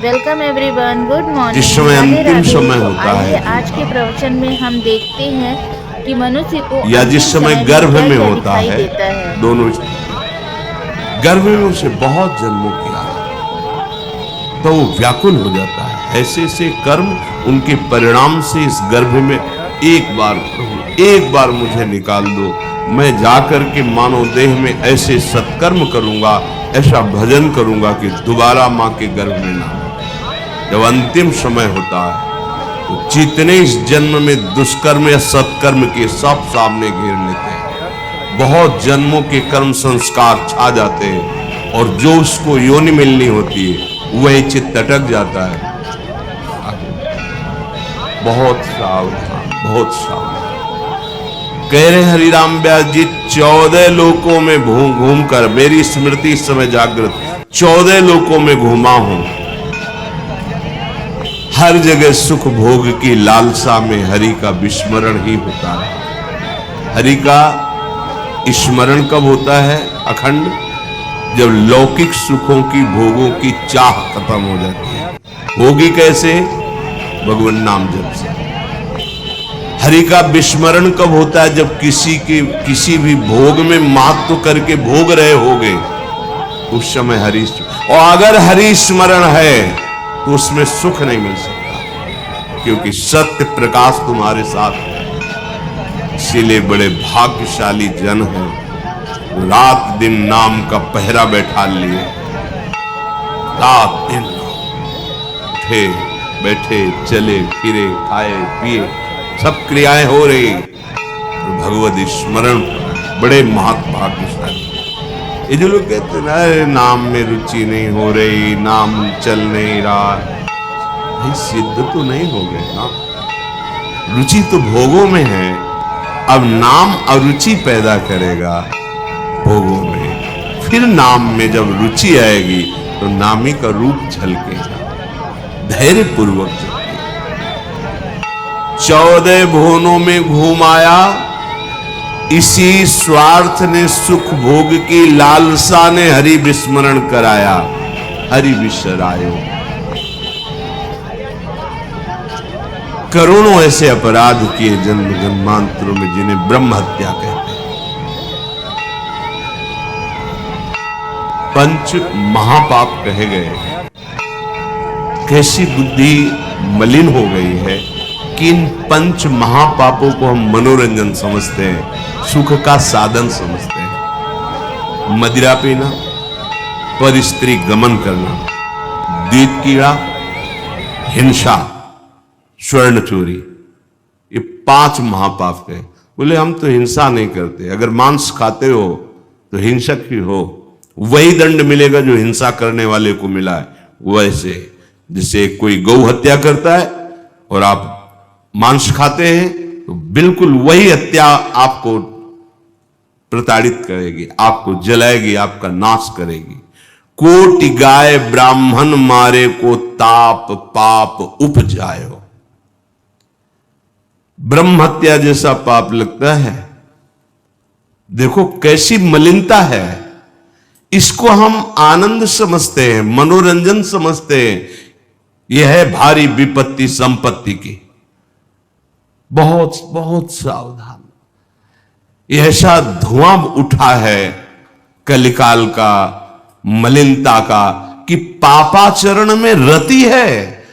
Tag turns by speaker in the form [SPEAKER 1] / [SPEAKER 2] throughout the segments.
[SPEAKER 1] Welcome everyone, good morning.
[SPEAKER 2] जिस समय अंतिम समय
[SPEAKER 1] तो
[SPEAKER 2] होता
[SPEAKER 1] आइए
[SPEAKER 2] है
[SPEAKER 1] आज के प्रवचन में हम देखते हैं कि मनुष्य को
[SPEAKER 2] या
[SPEAKER 1] अंतिम
[SPEAKER 2] जिस समय
[SPEAKER 1] समय
[SPEAKER 2] गर्भ में
[SPEAKER 1] क्या-क्या
[SPEAKER 2] होता
[SPEAKER 1] दिखाई
[SPEAKER 2] है,
[SPEAKER 1] देता है।
[SPEAKER 2] दोनों स्थिति गर्भ में उसे बहुत जन्मों की आदत, तो वो व्याकुल हो जाता है। ऐसे ऐसे कर्म उनके परिणाम से इस गर्भ में एक बार प्रभु एक बार मुझे निकाल दो, मैं जाकर के मानव देह में ऐसे सत्कर्म करूंगा, ऐसा भजन करूंगा कि दोबारा मां के गर्भ में ना हो। जब अंतिम समय होता है तो जितने इस जन्म में दुष्कर्म या सत्कर्म के सब सामने घेर लेते हैं। बहुत जन्मों के कर्म संस्कार छा जाते हैं और जो उसको योनि मिलनी होती है वही चित्त अटक जाता है। बहुत सावधान, बहुत सावधान। कह रहे हरिराम व्यास जी, 14 लोकों में घूम कर मेरी स्मृति इस समय जागृत, 14 लोकों में घूमा हूं, हर जगह सुख भोग की लालसा में हरि का विस्मरण ही होता है। हरि का स्मरण कब होता है अखंड? जब लौकिक सुखों की भोगों की चाह खत्म हो जाती है। होगी कैसे? भगवान नाम जप से। हरि का विस्मरण कब होता है? जब किसी भी भोग में महत्व करके भोग रहे होगे, उस समय हरि, और अगर हरि स्मरण है तो उसमें सुख नहीं मिल सकता, क्योंकि सत्य प्रकाश तुम्हारे साथ है। इसीलिए बड़े भाग्यशाली जन हैं, रात दिन नाम का पहरा बैठा लिए, रात दिन उठे बैठे चले फिरे खाए पिए सब क्रियाएं हो रही, तो भगवत स्मरण बड़े महाभाग्यशाली। ये जो लोग कहते हैं ना नाम में रुचि नहीं हो रही, नाम चल नहीं रहा, भाई सिद्ध तो नहीं हो गए ना। रुचि तो भोगों में है, अब नाम अरुचि पैदा करेगा भोगों में, फिर नाम में जब रुचि आएगी तो नामी का रूप झलकेगा। धैर्य पूर्वक 14 भुवनों में घूम आया, इसी स्वार्थ ने सुख भोग की लालसा ने हरि विस्मरण कराया। हरि विसरायो। करोड़ों ऐसे अपराध किए जन्म जन्मांतरों में, जिन्हें ब्रह्म हत्या कहते हैं। पंच महापाप कहे गए। कैसी बुद्धि मलिन हो गई है कि इन पंच महापापों को हम मनोरंजन समझते हैं, सुख का साधन समझते हैं। मदिरा पीना, पर स्त्री गमन करना, द्वित कीड़ा, हिंसा, स्वर्ण चोरी, ये 5 महापाप है। बोले हम तो हिंसा नहीं करते, अगर मांस खाते हो तो हिंसक ही हो, वही दंड मिलेगा जो हिंसा करने वाले को मिला है। वैसे जैसे कोई गौ हत्या करता है और आप मांस खाते हैं तो बिल्कुल वही हत्या आपको प्रताड़ित करेगी, आपको जलाएगी, आपका नाश करेगी। कोटि गाय ब्राह्मण मारे को ताप पाप उपजायो। ब्रह्म हत्या जैसा पाप लगता है। देखो कैसी मलिनता है। इसको हम आनंद समझते हैं, मनोरंजन समझते हैं। यह है भारी विपत्ति संपत्ति की। बहुत बहुत सावधान। ऐसा धुआं उठा है कलिकाल का, मलिनता का, कि पापाचरण में रति है।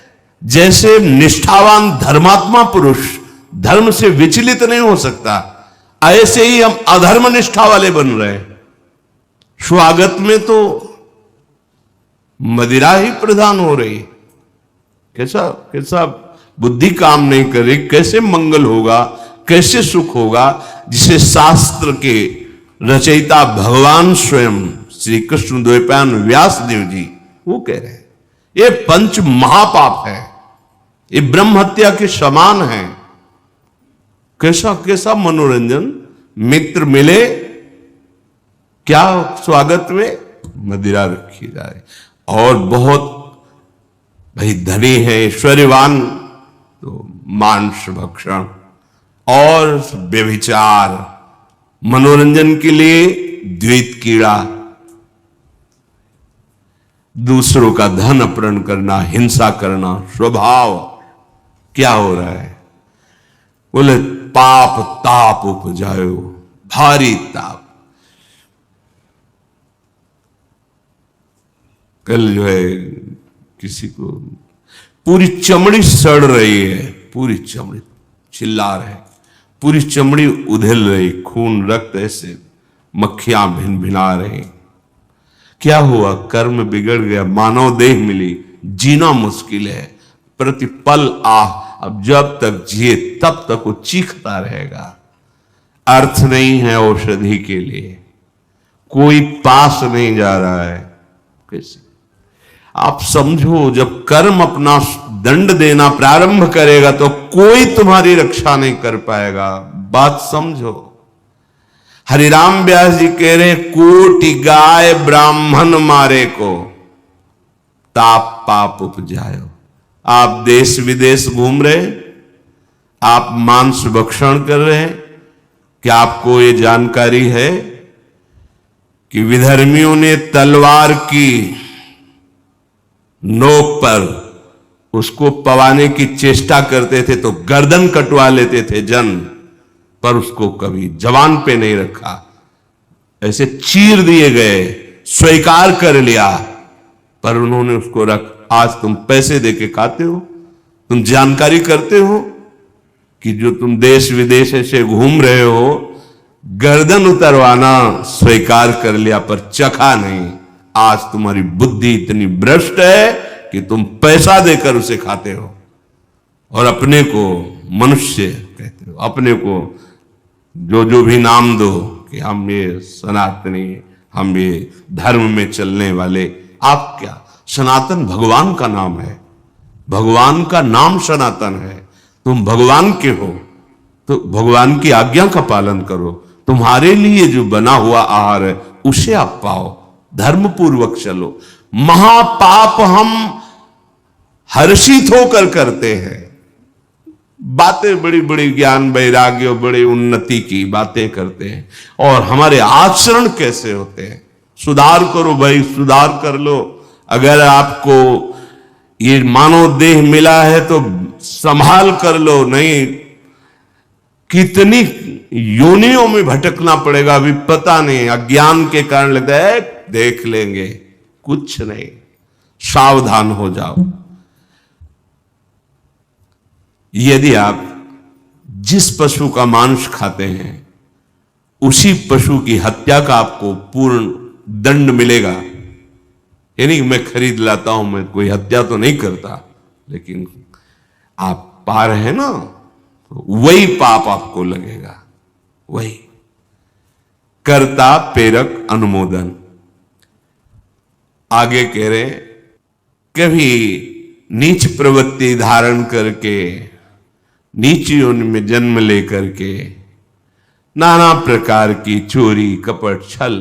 [SPEAKER 2] जैसे निष्ठावान धर्मात्मा पुरुष धर्म से विचलित नहीं हो सकता, ऐसे ही हम अधर्म निष्ठा वाले बन रहे हैं। स्वागत में तो मदिरा ही प्रधान हो रही। कैसा कैसा बुद्धि काम नहीं कर रही। कैसे मंगल होगा, कैसे सुख होगा, जिसे शास्त्र के रचयिता भगवान स्वयं श्री कृष्ण द्वैपायन व्यास देव जी वो कह रहे हैं ये पंच महापाप है, ये ब्रह्म हत्या के समान है। कैसा कैसा मनोरंजन। मित्र मिले, क्या स्वागत में मदिरा रखी जा रही। और बहुत भाई धनी है, ऐश्वर्यवान, तो मांस भक्षण और व्यभिचार, मनोरंजन के लिए द्वैत कीड़ा। दूसरों का धन अपहरण करना, हिंसा करना स्वभाव। क्या हो रहा है? बोले पाप ताप उपजायो, भारी ताप। कल जो है किसी को पूरी चमड़ी सड़ रही है, पूरी चमड़ी चिल्ला रहे, पूरी चमड़ी उधेल रही, खून रक्त ऐसे मक्खियां भिन भिना रही। क्या हुआ? कर्म बिगड़ गया, मानव देह मिली, जीना मुश्किल है, प्रतिपल अब जब तक जिए तब तक वो चीखता रहेगा। अर्थ नहीं है औषधि के लिए, कोई पास नहीं जा रहा है। कैसे आप समझो, जब कर्म अपना दंड देना प्रारंभ करेगा तो कोई तुम्हारी रक्षा नहीं कर पाएगा। बात समझो। हरिराम व्यास जी कह रहे, कोटि गाय ब्राह्मण मारे को ताप पाप उपजायो। आप देश विदेश घूम रहे, आप मांस भक्षण कर रहे हैं, क्या आपको ये जानकारी है कि विधर्मियों ने तलवार की नोक पर उसको पवाने की चेष्टा करते थे तो गर्दन कटवा लेते थे जन, पर उसको कभी जवान पे नहीं रखा, ऐसे चीर दिए गए, स्वीकार कर लिया, पर उन्होंने उसको रख। आज तुम पैसे देके खाते हो, तुम जानकारी करते हो कि जो तुम देश विदेश से घूम रहे हो, गर्दन उतरवाना स्वीकार कर लिया पर चखा नहीं। आज तुम्हारी बुद्धि इतनी भ्रष्ट है कि तुम पैसा देकर उसे खाते हो और अपने को मनुष्य कहते हो, अपने को जो भी नाम दो कि हम ये सनातनी, हम ये धर्म में चलने वाले। आप क्या? सनातन भगवान का नाम है, भगवान का नाम सनातन है। तुम भगवान के हो तो भगवान की आज्ञा का पालन करो। तुम्हारे लिए जो बना हुआ आहार है उसे आप पाओ, धर्म पूर्वक चलो। महापाप हम हर्षित होकर करते हैं। बातें बड़ी बड़ी ज्ञान वैराग्य, बड़ी उन्नति की बातें करते हैं, और हमारे आचरण कैसे होते हैं? सुधार करो भाई, सुधार कर लो। अगर आपको ये मानव देह मिला है तो संभाल कर लो, नहीं कितनी योनियों में भटकना पड़ेगा अभी पता नहीं। अज्ञान के कारण लगता है देख लेंगे, कुछ नहीं। सावधान हो जाओ। यदि आप जिस पशु का मांस खाते हैं उसी पशु की हत्या का आपको पूर्ण दंड मिलेगा। यानी मैं खरीद लाता हूं, मैं कोई हत्या तो नहीं करता, लेकिन आप पा रहे हैं ना, तो वही पाप आपको लगेगा। वही कर्ता प्रेरक अनुमोदन। आगे कह रहे, कभी नीच प्रवृत्ति धारण करके, नीच योनि में जन्म लेकर के नाना प्रकार की चोरी कपट छल,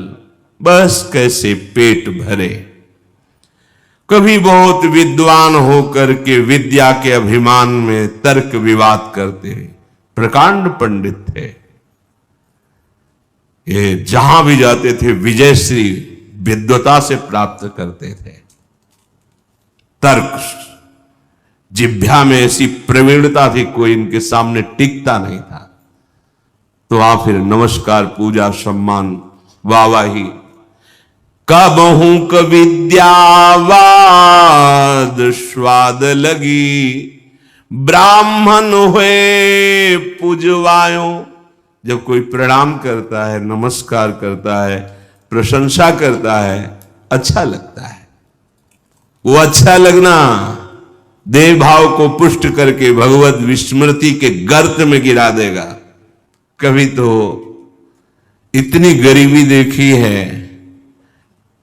[SPEAKER 2] बस कैसे पेट भरे। कभी बहुत विद्वान होकर के विद्या के अभिमान में तर्क विवाद करते प्रकांड पंडित थे। ये जहां भी जाते थे विजयश्री विद्वता से प्राप्त करते थे। तर्क जिह्वा में ऐसी प्रवीणता थी, कोई इनके सामने टिकता नहीं था। तो आप फिर नमस्कार, पूजा, सम्मान, वाहवाही। कबहू क विद्यावाद स्वाद लगी, ब्राह्मण हुए पूजवायो। जब कोई प्रणाम करता है, नमस्कार करता है, प्रशंसा करता है, अच्छा लगता है। वो अच्छा लगना देव भाव को पुष्ट करके भगवत विस्मृति के गर्त में गिरा देगा। कभी तो इतनी गरीबी देखी है,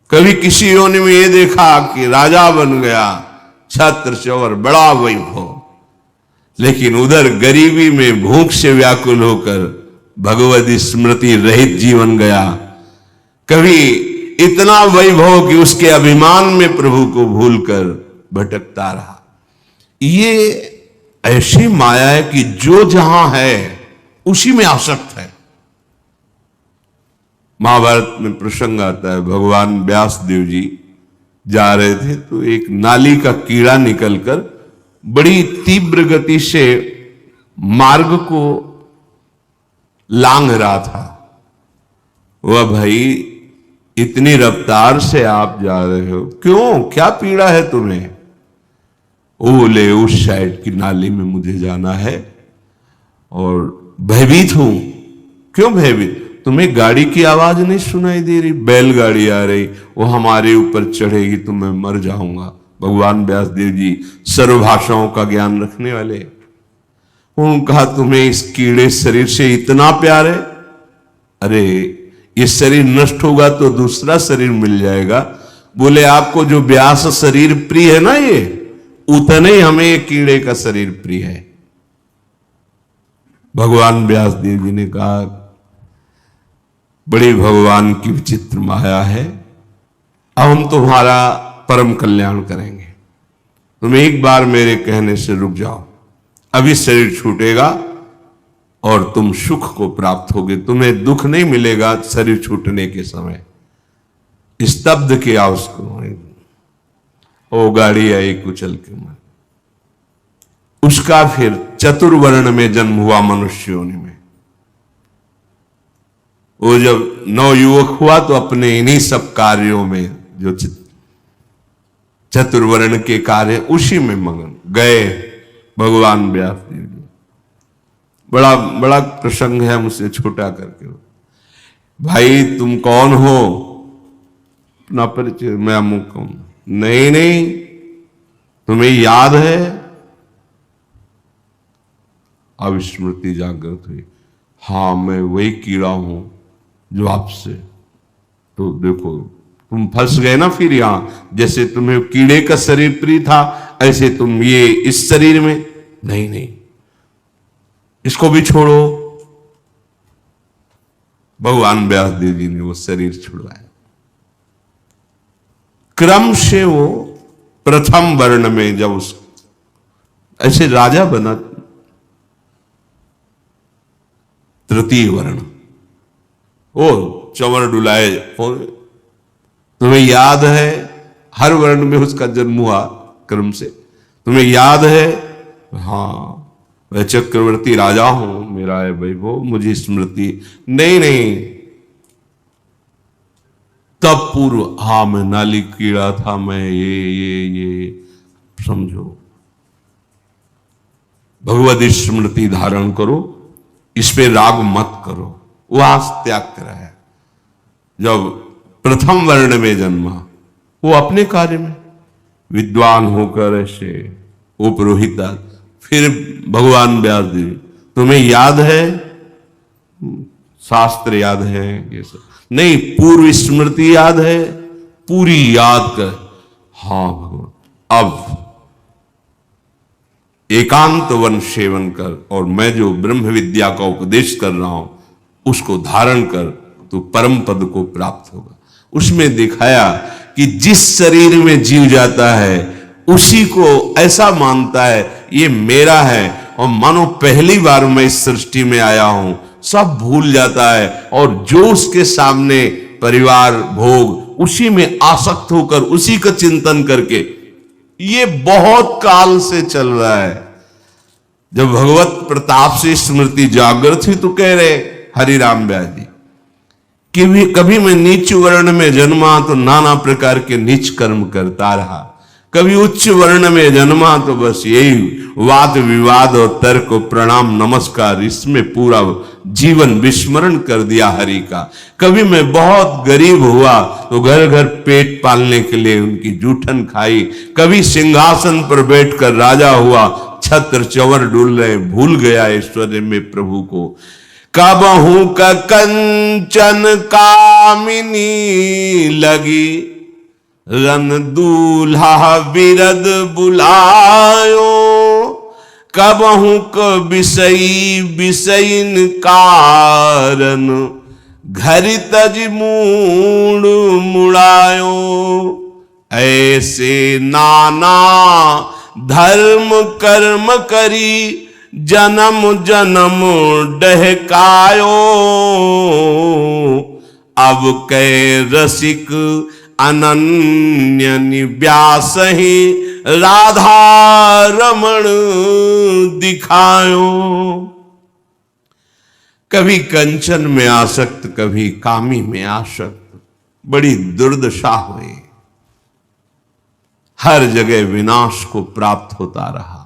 [SPEAKER 2] कभी किसी योनि में ये देखा कि राजा बन गया, छत्र चौर, बड़ा वैभव, लेकिन उधर गरीबी में भूख से व्याकुल होकर भगवत स्मृति रहित जीवन गया। कभी इतना वैभव कि उसके अभिमान में प्रभु को भूलकर भटकता रहा। ये ऐसी माया है कि जो जहां है उसी में आसक्त है। महाभारत में प्रसंग आता है, भगवान व्यास देव जी जा रहे थे तो एक नाली का कीड़ा निकलकर बड़ी तीव्र गति से मार्ग को लांघ रहा था। वह भाई इतनी रफ्तार से आप जा रहे हो, क्यों, क्या पीड़ा है तुम्हें? वो बोले उस साइड की नाली में मुझे जाना है और भयभीत हूं। क्यों भयभीत? तुम्हें गाड़ी की आवाज नहीं सुनाई दे रही? बैलगाड़ी आ रही, वो हमारे ऊपर चढ़ेगी तो मैं मर जाऊंगा। भगवान व्यासदेव जी सर्वभाषाओं का ज्ञान रखने वाले, उन्होंने कहा तुम्हें इस कीड़े शरीर से इतना प्यार है? अरे ये शरीर नष्ट होगा तो दूसरा शरीर मिल जाएगा। बोले आपको जो व्यास शरीर प्रिय है ना, ये उतने ही हमें ये कीड़े का शरीर प्रिय है। भगवान व्यासदेव जी ने कहा बड़ी भगवान की विचित्र माया है, अब हम तुम्हारा परम कल्याण करेंगे। तुम एक बार मेरे कहने से रुक जाओ, अभी शरीर छूटेगा और तुम सुख को प्राप्त होगे, तुम्हें दुख नहीं मिलेगा शरीर छूटने के समय। स्तब्ध किया उसको, ओ गाड़ी आई कुचल के मन। उसका फिर चतुर्वर्ण में जन्म हुआ मनुष्य योनि में। वो जब नवयुवक हुआ तो अपने इन्हीं सब कार्यों में, जो चतुर्वर्ण के कार्य, उसी में मगन गए भगवान व्यासदेव जी। बड़ा बड़ा प्रसंग है, मुझसे छोटा करके। भाई तुम कौन हो? अपना परिचय। मैं अमुक हूं। नहीं नहीं, तुम्हें याद है? अब स्मृति जागृत हुई। हाँ मैं वही कीड़ा हूं जो आपसे, तो देखो तुम फंस गए ना फिर यहां। जैसे तुम्हें कीड़े का शरीर प्रिय था, ऐसे तुम ये इस शरीर में। नहीं नहीं, इसको भी छोड़ो। भगवान व्यासदेव जी ने वो शरीर छुड़वाया। क्रम से वो प्रथम वर्ण में जब उस ऐसे राजा बना, तृतीय वर्ण, ओ चंवर डुलाए। तुम्हें याद है हर वर्ण में उसका जन्म हुआ क्रम से? तुम्हें याद है? हाँ मैं चक्रवर्ती राजा हूं, मेरा है वैभव, मुझे स्मृति। नहीं नहीं, तब पूर्व, हाँ मैं नाली कीड़ा था, मैं ये समझो। भगवद स्मृति धारण करो, इस पे राग मत करो। वहां त्याग कराया। जब प्रथम वर्ण में जन्मा, वो अपने कार्य में विद्वान होकर ऐसे वो पुरोहिता। फिर भगवान व्यासदेव, तुम्हें याद है? शास्त्र याद है ये सब? नहीं, पूर्व स्मृति याद है? पूरी याद कर। हाँ भगवान, अब एकांत वन सेवन कर, और मैं जो ब्रह्म विद्या का उपदेश कर रहा हूं उसको धारण कर, तो परम पद को प्राप्त होगा। उसमें दिखाया कि जिस शरीर में जीव जाता है उसी को ऐसा मानता है ये मेरा है, और मानो पहली बार मैं इस सृष्टि में आया हूं, सब भूल जाता है, और जो उसके सामने परिवार भोग, उसी में आसक्त होकर उसी का चिंतन करके, ये बहुत काल से चल रहा है। जब भगवत प्रताप से स्मृति जागृत हुई तो कह रहे हरिराम व्यास जी कि कभी मैं नीच वर्ण में जन्मा तो नाना प्रकार के नीच कर्म करता रहा, कभी उच्च वर्ण में जन्मा तो बस यही वाद विवाद और तर्क प्रणाम नमस्कार, इसमें पूरा जीवन विस्मरण कर दिया हरि का। कभी मैं बहुत गरीब हुआ तो घर घर पेट पालने के लिए उनकी जूठन खाई, कभी सिंहासन पर बैठकर राजा हुआ, छत्र चंवर डुल रहे, भूल गया ऐश्वर्य में प्रभु को। कबहू का कंचन कामिनी लगी, रन दूल्हा बिरद बुलायो, कबहू क विषयी विषयिन कारण, घरि तज मूड मुड़ायो। ऐसे नाना धर्म कर्म करी, जन्म जन्म डहकायो। अब कै रसिक अनन्य निव्यास ही राधा रमण दिखायो। कभी कंचन में आसक्त, कभी कामी में आसक्त, बड़ी दुर्दशा हुई। हर जगह विनाश को प्राप्त होता रहा।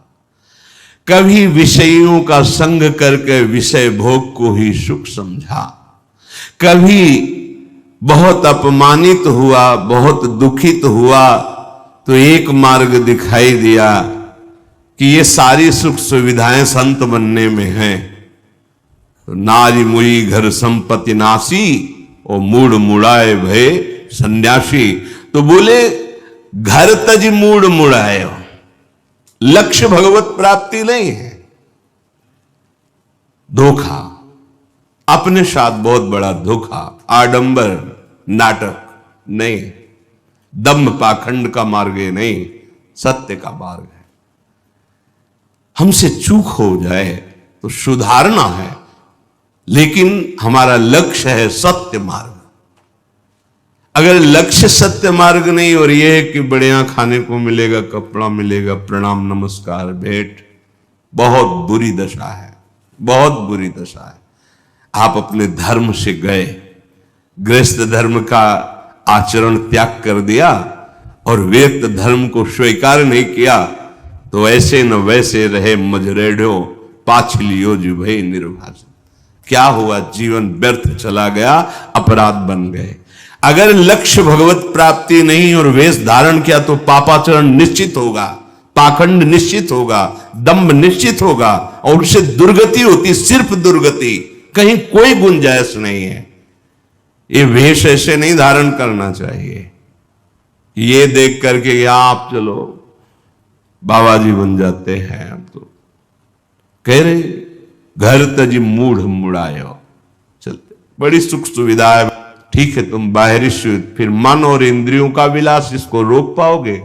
[SPEAKER 2] कभी विषयों का संग करके विषय भोग को ही सुख समझा, कभी बहुत अपमानित हुआ, बहुत दुखित हुआ, तो एक मार्ग दिखाई दिया कि ये सारी सुख सुविधाएं संत बनने में हैं। तो नारी मुई घर संपत्ति नासी और मूड मुड़ाए भय सन्यासी। तो बोले घर तज मूड मुड़ाए, लक्ष्य भगवत प्राप्ति नहीं है, धोखा, अपने साथ बहुत बड़ा धोखा, आडंबर, नाटक नहीं, दम्भ पाखंड का मार्ग नहीं, सत्य का मार्ग है। हमसे चूक हो जाए तो सुधारना है, लेकिन हमारा लक्ष्य है सत्य मार्ग। अगर लक्ष्य सत्य मार्ग नहीं और यह है कि बढ़िया खाने को मिलेगा, कपड़ा मिलेगा, प्रणाम नमस्कार भेंट, बहुत बुरी दशा है, बहुत बुरी दशा है। आप अपने धर्म से गए, गृहस्थ धर्म का आचरण त्याग कर दिया और व्यक्त धर्म को स्वीकार नहीं किया, तो ऐसे न वैसे रहे मजरेढ़ो पाछलियो जुभे निर्भाषण। क्या हुआ? जीवन व्यर्थ चला गया, अपराध बन गए। अगर लक्ष्य भगवत प्राप्ति नहीं और वेश धारण किया तो पापाचरण निश्चित होगा, पाखंड निश्चित होगा, दंभ निश्चित होगा और उससे दुर्गति होती, सिर्फ दुर्गति, कहीं कोई गुंजाइश नहीं है। ये वेश ऐसे नहीं धारण करना चाहिए। ये देख करके आप चलो बाबा जी बन जाते हैं, हम तो कह रहे घर तज मूढ़ मुड़ायो, चलते बड़ी सुख सुविधा है, ठीक है, तुम बाहरी सुख, फिर मन और इंद्रियों का विलास, इसको रोक पाओगे?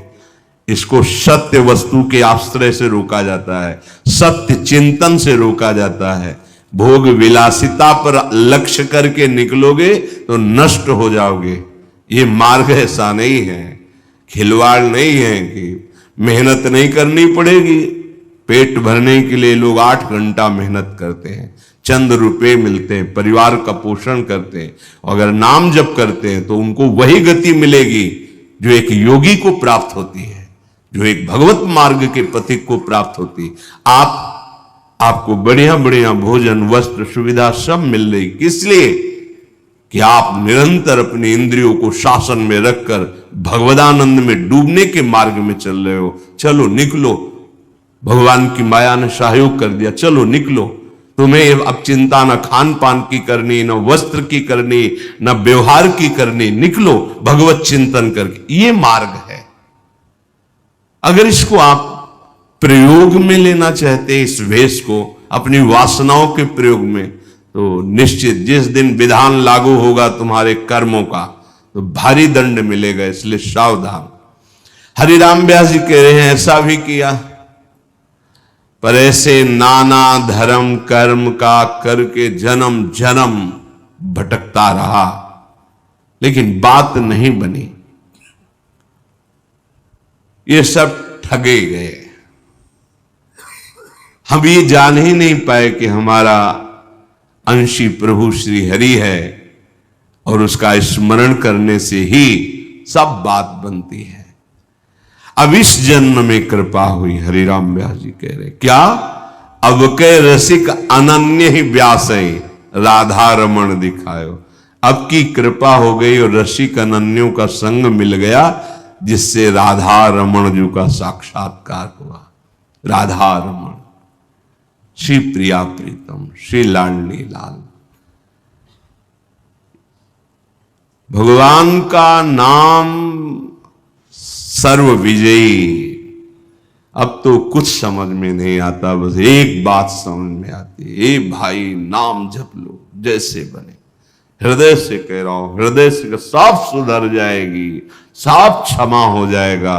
[SPEAKER 2] इसको सत्य वस्तु के आश्रय से रोका जाता है, सत्य चिंतन से रोका जाता है। भोग विलासिता पर लक्ष्य करके निकलोगे तो नष्ट हो जाओगे। ये मार्ग ऐसा नहीं है, खिलवाड़ नहीं है कि मेहनत नहीं करनी पड़ेगी। पेट भरने के लिए लोग 8 घंटा मेहनत करते हैं, चंद रुपए मिलते हैं, परिवार का पोषण करते हैं। अगर नाम जप करते हैं तो उनको वही गति मिलेगी जो एक योगी को प्राप्त होती है, जो एक भगवत मार्ग के पथिक को प्राप्त होती है। आपको बढ़िया बढ़िया भोजन, वस्त्र, सुविधा सब मिल रही, किसलिए? कि आप निरंतर अपनी इंद्रियों को शासन में रखकर भगवदानंद में डूबने के मार्ग में चल रहे हो। चलो निकलो, भगवान की माया ने सहयोग कर दिया, चलो निकलो। तुम्हें अब चिंता न खान पान की करनी, न वस्त्र की करनी, न व्यवहार की करनी, निकलो भगवत चिंतन करके। ये मार्ग है। अगर इसको आप प्रयोग में लेना चाहते, इस वेश को अपनी वासनाओं के प्रयोग में, तो निश्चित जिस दिन विधान लागू होगा तुम्हारे कर्मों का, तो भारी दंड मिलेगा, इसलिए सावधान। हरिराम व्यास जी कह रहे हैं ऐसा भी किया, पर ऐसे नाना धर्म कर्म का करके जन्म जन्म भटकता रहा, लेकिन बात नहीं बनी। ये सब ठगे गए। हम ये जान ही नहीं पाए कि हमारा अंशी प्रभु श्री हरि है और उसका स्मरण करने से ही सब बात बनती है। अब इस जन्म में कृपा हुई, हरिराम व्यास जी कह रहे क्या? अब के रसिक अनन्य ही व्यास राधा रमण दिखायो। अब की कृपा हो गई और रसिक अनन्यों का संग मिल गया, जिससे राधा रमण जी का साक्षात्कार हुआ। राधा रमण, श्री प्रिया प्रीतम, श्री लाडली लाल। भगवान का नाम सर्व विजयी। अब तो कुछ समझ में नहीं आता, बस एक बात समझ में आती है, ए भाई नाम जप लो जैसे बने। हृदय से कह रहा हूं, हृदय से साफ सुधर जाएगी, साफ क्षमा हो जाएगा,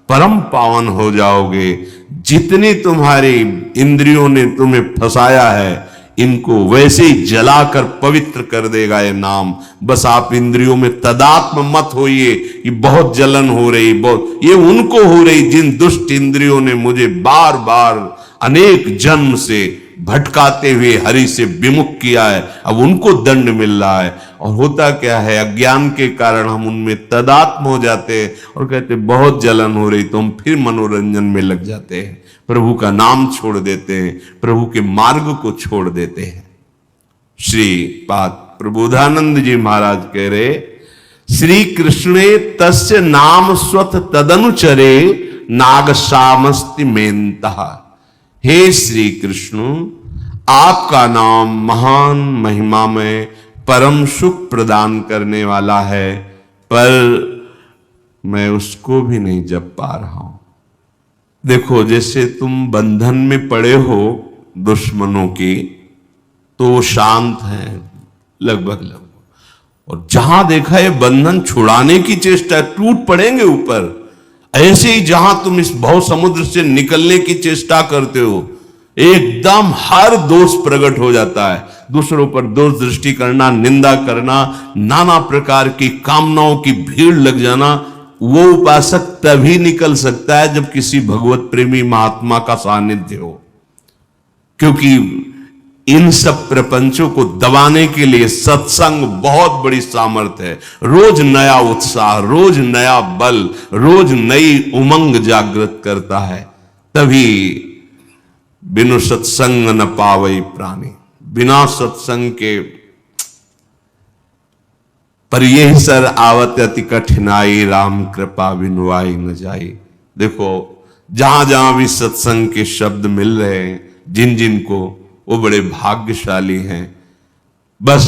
[SPEAKER 2] परम पावन हो जाओगे। जितनी तुम्हारी इंद्रियों ने तुम्हें फंसाया है, इनको वैसे ही जलाकर पवित्र कर देगा ये नाम। बस आप इंद्रियों में तदात्म मत होइए कि बहुत जलन हो रही, बहुत, ये उनको हो रही जिन दुष्ट इंद्रियों ने मुझे बार बार अनेक जन्म से भटकाते हुए हरि से विमुख किया है, अब उनको दंड मिल रहा है। और होता क्या है, अज्ञान के कारण हम उनमें तदात्म हो जाते हैं और कहते बहुत जलन हो रही, तो हम फिर मनोरंजन में लग जाते हैं, प्रभु का नाम छोड़ देते हैं, प्रभु के मार्ग को छोड़ देते हैं। श्री पाद प्रबोधानंद जी महाराज कह रहे, श्री कृष्णे तस्य नाम स्वत तदनुचरे नागसामस्ति मेनतः। हे श्री कृष्ण, आपका नाम महान महिमा में परम सुख प्रदान करने वाला है, पर मैं उसको भी नहीं जप पा रहा हूं। देखो, जैसे तुम बंधन में पड़े हो दुश्मनों की, तो वो शांत हैं लगभग, और जहां देखा ये बंधन छुड़ाने की चेष्टा, टूट पड़ेंगे ऊपर। ऐसे ही जहां तुम इस भव समुद्र से निकलने की चेष्टा करते हो, एकदम हर दोष प्रकट हो जाता है। दूसरों पर दोष दृष्टि करना, निंदा करना, नाना प्रकार की कामनाओं की भीड़ लग जाना, वो उपासक तभी निकल सकता है जब किसी भगवत प्रेमी महात्मा का सानिध्य हो। क्योंकि इन सब प्रपंचों को दबाने के लिए सत्संग बहुत बड़ी सामर्थ्य है। रोज नया उत्साह, रोज नया बल, रोज नई उमंग जागृत करता है। तभी बिनु सत्संग न पावई प्राणी, बिना सत्संग के पर यही सर आवत अति कठिनाई, राम कृपा बिनु आई न जाई। देखो, जहां जहां भी सत्संग के शब्द मिल रहे हैं, जिन जिन को, वो बड़े भाग्यशाली हैं। बस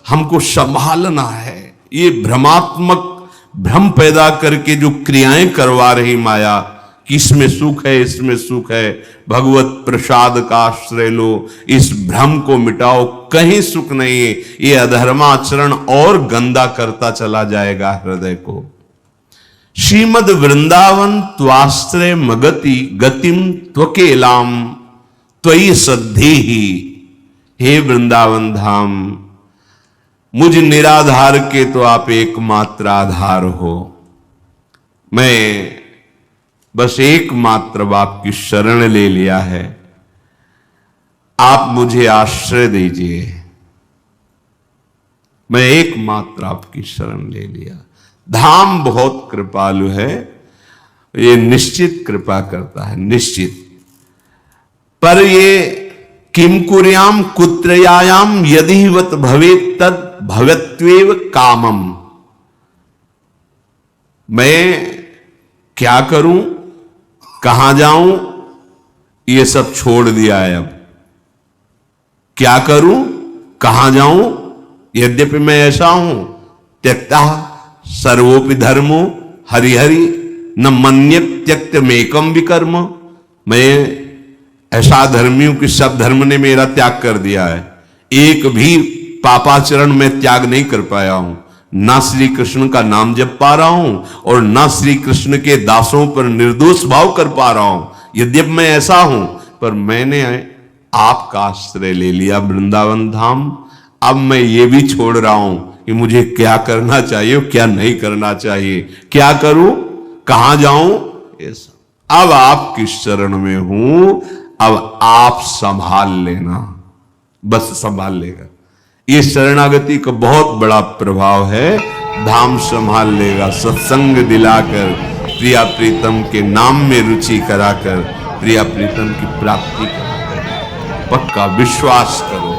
[SPEAKER 2] हमको संभालना है। ये भ्रमात्मक भ्रम पैदा करके जो क्रियाएं करवा रही माया कि इसमें सुख है, इसमें सुख है, भगवत प्रसाद का आश्रय लो, इस भ्रम को मिटाओ, कहीं सुख नहीं है। ये अधर्माचरण और गंदा करता चला जाएगा हृदय को। श्रीमद वृंदावन त्वाश्रय मगति गतिम त्वकेलाम त्वयि सद्धि ही। हे वृंदावन धाम, मुझ निराधार के तो आप एकमात्र आधार हो। मैं बस एकमात्र आपकी शरण ले लिया है, आप मुझे आश्रय दीजिए। मैं एकमात्र आपकी शरण ले लिया। धाम बहुत कृपालु है, ये निश्चित कृपा करता है, निश्चित। पर ये किम कुर्याम कुत्रयायाम यदि वत भवेत् तद भवत्वेव कामम। मैं क्या करूं, कहां जाऊं, ये सब छोड़ दिया है। अब क्या करूं, कहां जाऊं, यद्यपि मैं ऐसा हूं, त्यक्ता सर्वोपि धर्मो हरिहरि न मन्यत त्यक्त मेकम विकर्म। मैं ऐसा धर्मी हूं कि सब धर्म ने मेरा त्याग कर दिया है, एक भी पापाचरण में त्याग नहीं कर पाया हूं। ना श्री कृष्ण का नाम जप पा रहा हूं और ना श्री कृष्ण के दासों पर निर्दोष भाव कर पा रहा हूं। यद्यपि मैं ऐसा हूं, पर मैंने आपका आश्रय ले लिया वृंदावन धाम। अब मैं ये भी छोड़ रहा हूं कि मुझे क्या करना चाहिए और क्या नहीं करना चाहिए, क्या करूं, कहां जाऊं, ये सब अब आपकी शरण में हूं। अब आप संभाल लेना, बस संभाल लेगा। ये शरणागति का बहुत बड़ा प्रभाव है। धाम संभाल लेगा, सत्संग दिलाकर, प्रिया प्रीतम के नाम में रुचि कराकर, प्रिया प्रीतम की प्राप्ति कराकर। पक्का विश्वास करो।